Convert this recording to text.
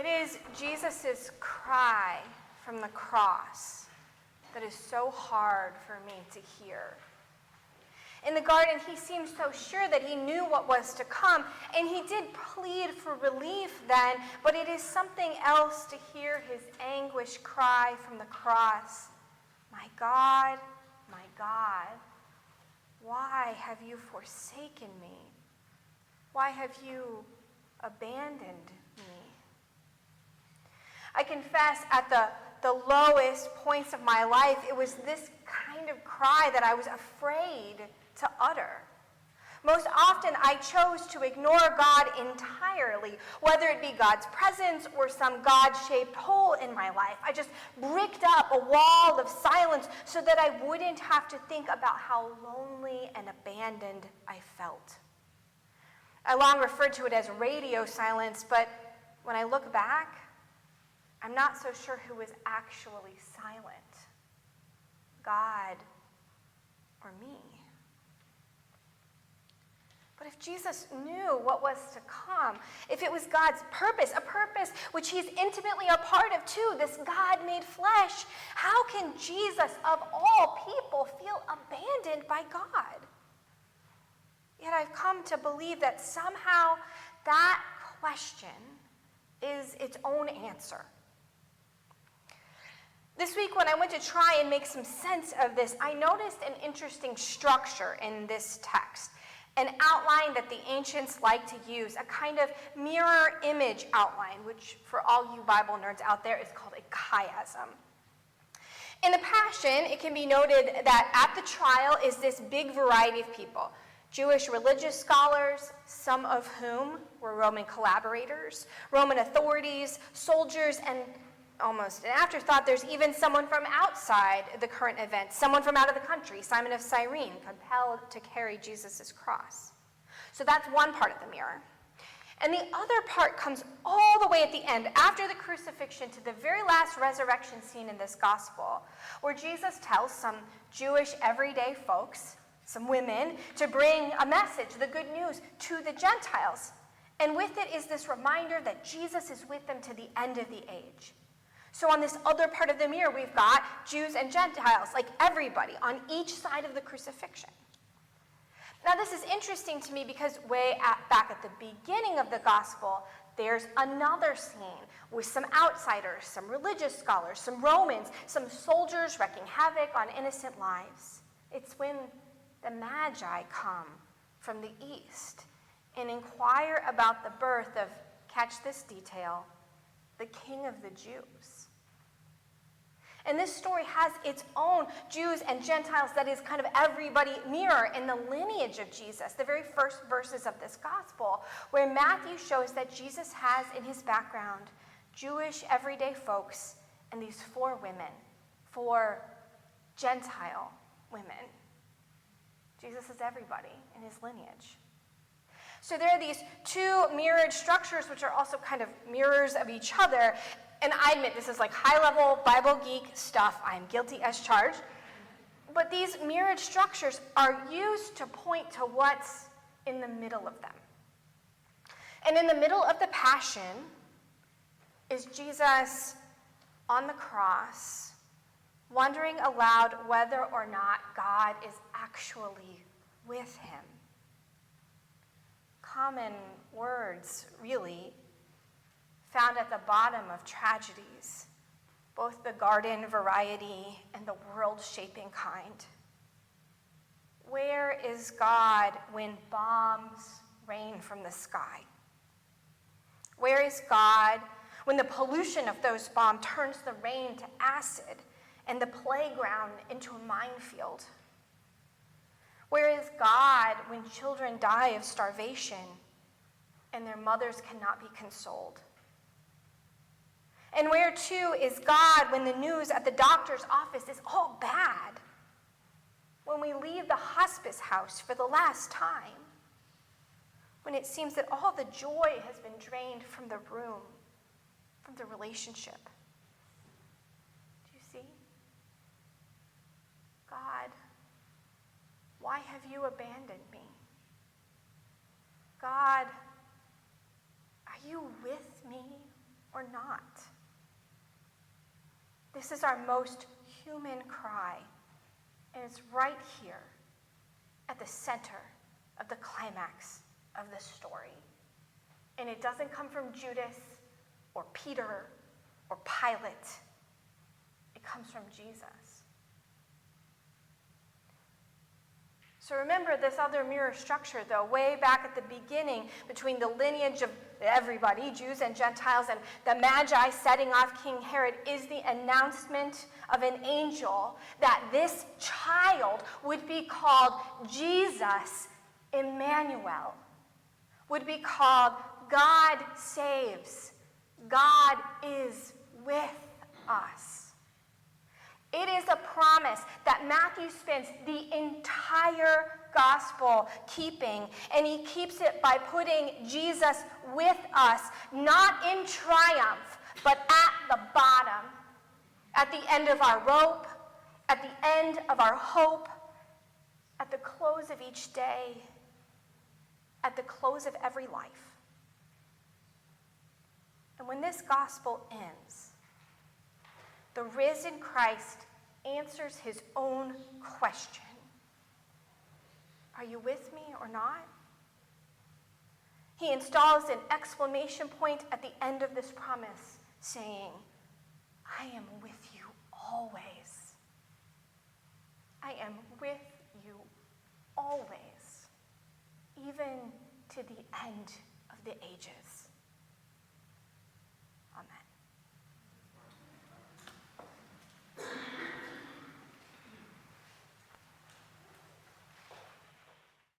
It is Jesus' cry from the cross that is so hard for me to hear. In the garden, he seemed so sure that he knew what was to come, and he did plead for relief then, but it is something else to hear his anguish cry from the cross. My God, why have you forsaken me? Why have you abandoned me? I confess at the lowest points of my life, it was this kind of cry that I was afraid to utter. Most often, I chose to ignore God entirely, whether it be God's presence or some God-shaped hole in my life. I just bricked up a wall of silence so that I wouldn't have to think about how lonely and abandoned I felt. I long referred to it as radio silence, but when I look back, I'm not so sure who was actually silent, God or me. But if Jesus knew what was to come, if it was God's purpose, a purpose which he's intimately a part of too, this God made flesh, how can Jesus, of all people, feel abandoned by God? Yet I've come to believe that somehow that question is its own answer. This week, when I went to try and make some sense of this, I noticed an interesting structure in this text, an outline that the ancients like to use, a kind of mirror image outline, which for all you Bible nerds out there is called a chiasm. In the Passion, it can be noted that at the trial is this big variety of people. Jewish religious scholars, some of whom were Roman collaborators, Roman authorities, soldiers, and almost an afterthought, there's even someone from outside the current event, someone from out of the country, Simon of Cyrene, compelled to carry Jesus' cross. So that's one part of the mirror. And the other part comes all the way at the end, after the crucifixion, to the very last resurrection scene in this gospel, where Jesus tells some Jewish everyday folks, some women, to bring a message, the good news, to the Gentiles. And with it is this reminder that Jesus is with them to the end of the age. So on this other part of the mirror, we've got Jews and Gentiles, like everybody, on each side of the crucifixion. Now this is interesting to me because back at the beginning of the gospel, there's another scene with some outsiders, some religious scholars, some Romans, some soldiers wreaking havoc on innocent lives. It's when the Magi come from the east and inquire about the birth of, catch this detail, the King of the Jews. And this story has its own Jews and Gentiles, that is kind of everybody mirror in the lineage of Jesus, the very first verses of this gospel, where Matthew shows that Jesus has in his background Jewish everyday folks and these 4 women, 4 Gentile women. Jesus is everybody in his lineage. So there are these 2 mirrored structures, which are also kind of mirrors of each other. And I admit, this is like high-level Bible geek stuff. I am guilty as charged. But these mirrored structures are used to point to what's in the middle of them. And in the middle of the Passion is Jesus on the cross, wondering aloud whether or not God is actually with him. Common words, really, found at the bottom of tragedies, both the garden variety and the world-shaping kind. Where is God when bombs rain from the sky? Where is God when the pollution of those bombs turns the rain to acid and the playground into a minefield? Where is God when children die of starvation and their mothers cannot be consoled? And where, too, is God when the news at the doctor's office is all bad? When we leave the hospice house for the last time? When it seems that all the joy has been drained from the room, from the relationship? Do you see? God, why have you abandoned me? God, are you with me or not? This is our most human cry, and it's right here at the center of the climax of the story. And it doesn't come from Judas or Peter or Pilate. It comes from Jesus. So remember this other mirror structure, though, way back at the beginning between the lineage of everybody, Jews and Gentiles, and the Magi setting off King Herod is the announcement of an angel that this child would be called Jesus Emmanuel, would be called God saves, God is with us. It is a promise that Matthew spends the entire gospel keeping, and he keeps it by putting Jesus with us, not in triumph, but at the bottom, at the end of our rope, at the end of our hope, at the close of each day, at the close of every life. And when this gospel ends, the risen Christ answers his own question. Are you with me or not? He installs an exclamation point at the end of this promise, saying, I am with you always. I am with you always, even to the end of the ages.